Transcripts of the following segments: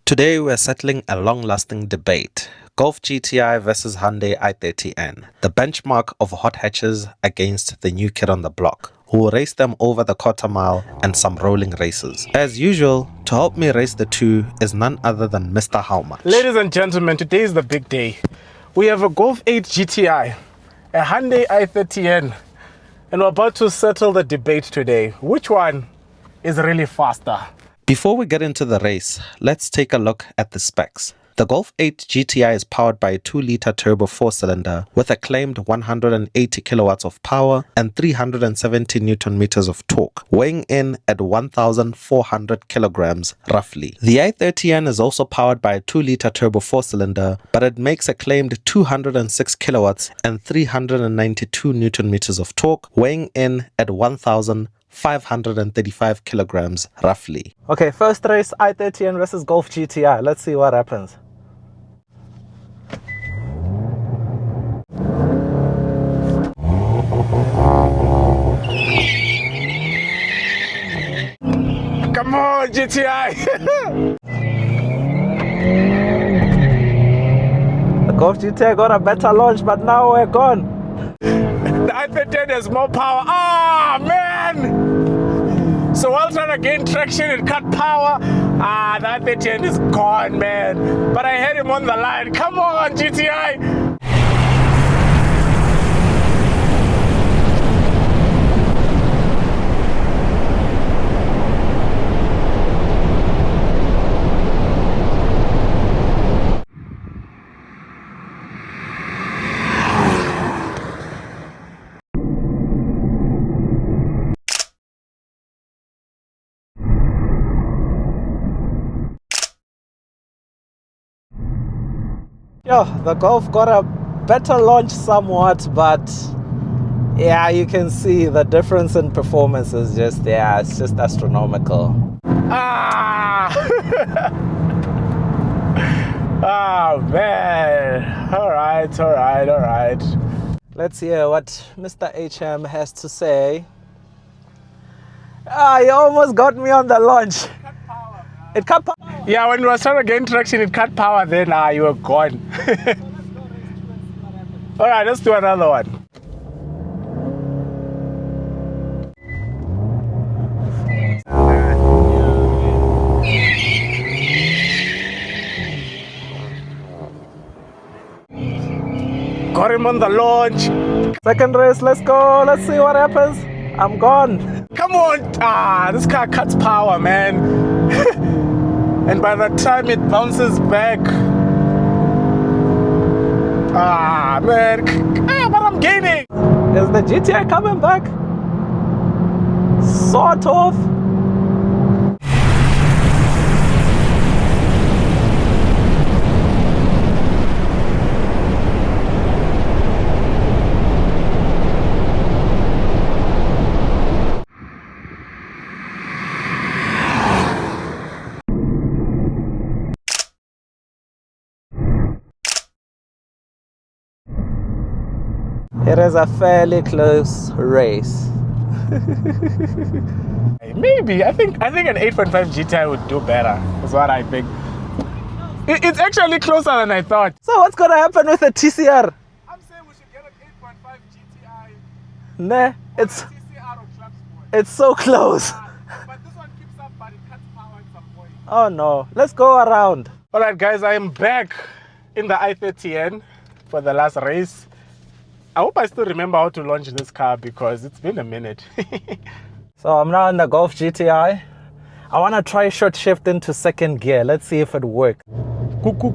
Today we're settling a long-lasting debate. Golf GTI versus Hyundai I30N, the benchmark of hot hatches against the new kid on the block, who will race them over the quarter mile and some rolling races. As usual, to help me race the two is none other than Mr. How Much. Ladies and gentlemen, today is the big day. We have a Golf 8 GTI, a Hyundai I30N, and we're about to settle the debate today. Which one is really faster? Before we get into the race, let's take a look at the specs. The Golf 8 GTI is powered by a 2-liter turbo 4-cylinder with a claimed 180 kilowatts of power and 370 newton meters of torque, weighing in at 1,400 kilograms roughly. The I30N is also powered by a 2-liter turbo 4-cylinder, but it makes a claimed 206 kilowatts and 392 newton meters of torque, weighing in at 1,535 kilograms roughly. Okay, first race I30N versus Golf GTI. Let's see what happens. Come on, GTI! The Golf GTI got a better launch, but now we're gone. The I30N has more power. Ah, man! So while trying to gain traction and cut power, the I30N is gone, man. But I had him on the line. Come on, GTI! Yo, the Golf got a better launch somewhat, but yeah, you can see the difference in performance is just, yeah, it's just astronomical. Ah! Oh, man. All right. Let's hear what Mr. HM has to say. Ah, you almost got me on the launch. It cut power. Yeah, when you were trying to gain traction, it cut power, then you were gone. All right, let's do another one. Got him on the launch. Second race, let's go. Let's see what happens. I'm gone. Come on. This car cuts power, man. And by the time it bounces back, man, but I'm gaining. Is the GTI coming back? Sort of. It is a fairly close race. Maybe. I think an 8.5 GTI would do better. Is what I think. It's actually closer than I thought. So what's gonna happen with the TCR? I'm saying we should get an 8.5 GTI. Nah, it's so close. But this one keeps up, but it cuts power at some point. Oh no. Let's go around. All right, guys. I am back in the I30N for the last race. I hope I still remember how to launch this car because it's been a minute. So I'm now in the Golf GTI. I want to try short shift into second gear. Let's see if it works. Cool.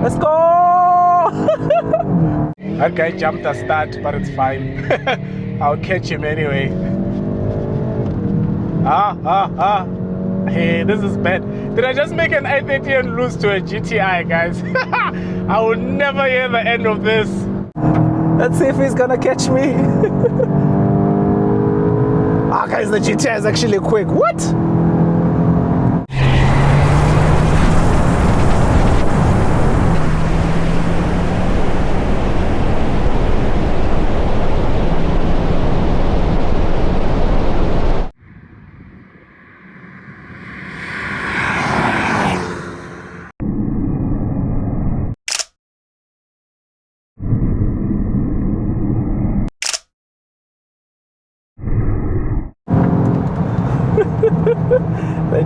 Let's go! That guy jumped a start, but it's fine. I'll catch him anyway. Hey, this is bad. Did I just make an I30N lose to a GTI, guys? I will never hear the end of this. Let's see if he's gonna catch me. Guys, the GTI is actually quick. What?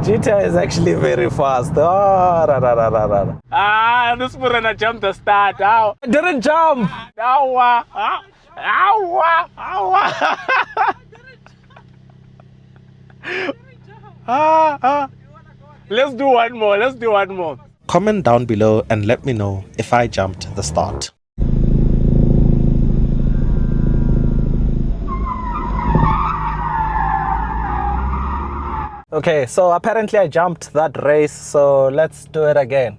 GTI is actually very fast. Oh, this Murana jumped the start. Ow. I didn't jump. Ow. Let's do one more. Comment down below and let me know if I jumped the start. Okay, so apparently I jumped that race, so let's do it again.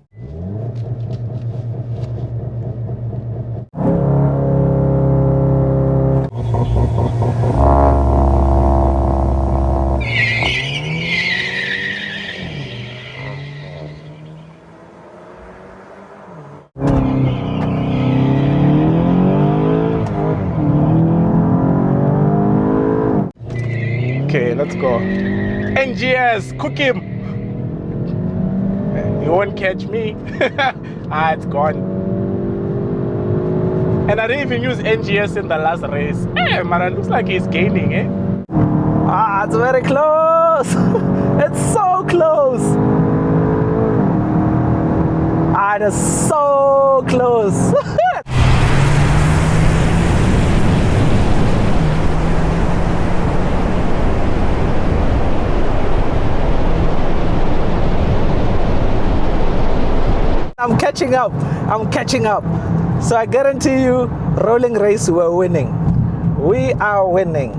Okay, let's go. NGS, cook him. You won't catch me. It's gone. And I didn't even use NGS in the last race. Hey, man, it looks like he's gaining, eh? It's very close. It's so close. It is so close. I'm catching up. So I guarantee you, rolling race, we're winning. We are winning.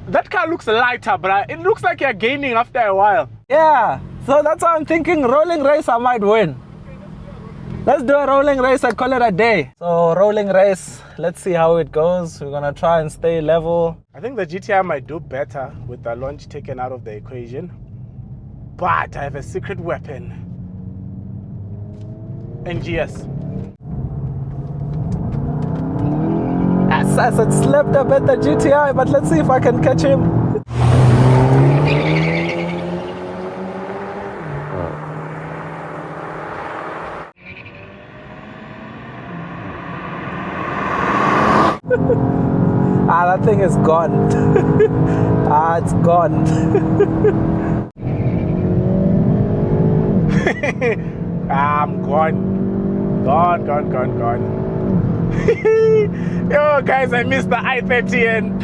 That car looks lighter, but it looks like you're gaining after a while. Yeah, so that's why I'm thinking rolling race, I might win. Let's do a rolling race and call it a day. So rolling race, let's see how it goes. We're gonna try and stay level. I think the GTI might do better with the launch taken out of the equation. But I have a secret weapon. NGS. As it slept a bit the GTI, but let's see if I can catch him. That thing is gone. It's gone. I'm gone. Gone. Yo, guys, I missed the I30N.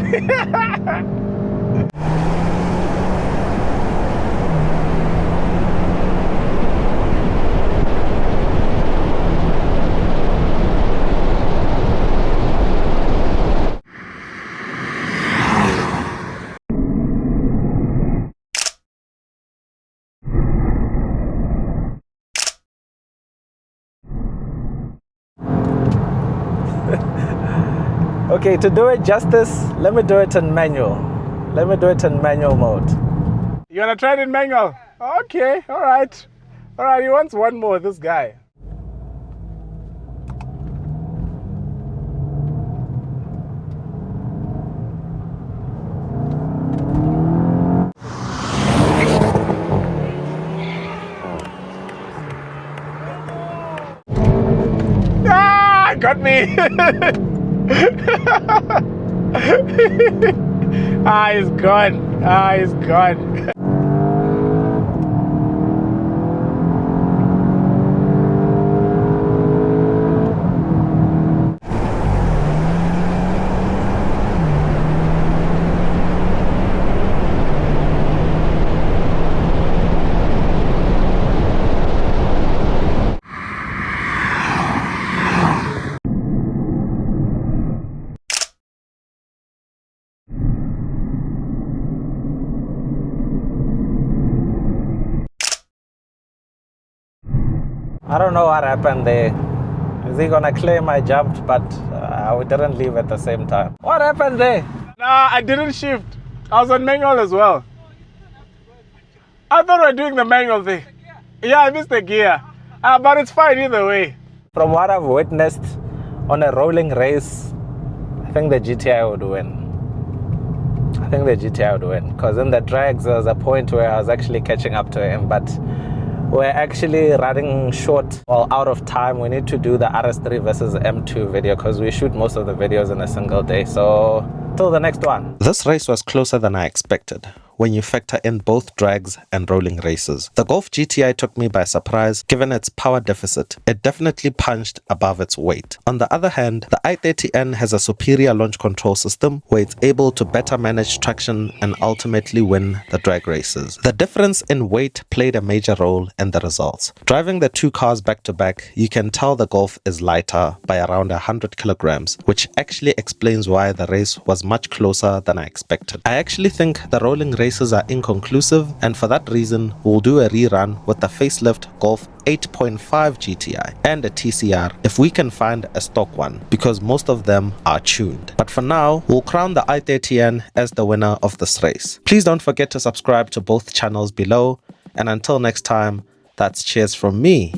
Okay, to do it justice, let me do it in manual. Let me do it in manual mode. You wanna try it in manual? Okay, all right. He wants one more, this guy. Got me. He's gone. He's gone. I don't know what happened there. Is he gonna claim I jumped, but we didn't leave at the same time? What happened there? Nah, I didn't shift. I was on manual as well. I thought we were doing the manual thing. Yeah, I missed the gear. But it's fine either way. From what I've witnessed on a rolling race, I think the GTI would win. I think the GTI would win. Because in the drags, there was a point where I was actually catching up to him. But we're actually running short, well, out of time. We need to do the RS3 versus M2 video because we shoot most of the videos in a single day. So till the next one. This race was closer than I expected when you factor in both drags and rolling races. The Golf GTI took me by surprise given its power deficit. It definitely punched above its weight. On the other hand, the I30N has a superior launch control system where it's able to better manage traction and ultimately win the drag races. The difference in weight played a major role in the results. Driving the two cars back to back, you can tell the Golf is lighter by around 100 kilograms, which actually explains why the race was much closer than I expected. I actually think the rolling races are inconclusive, and for that reason we'll do a rerun with the facelift Golf 8.5 GTI and a TCR if we can find a stock one, because most of them are tuned. But for now, we'll crown the I30N as the winner of this race. Please don't forget to subscribe to both channels below, and until next time, that's cheers from me.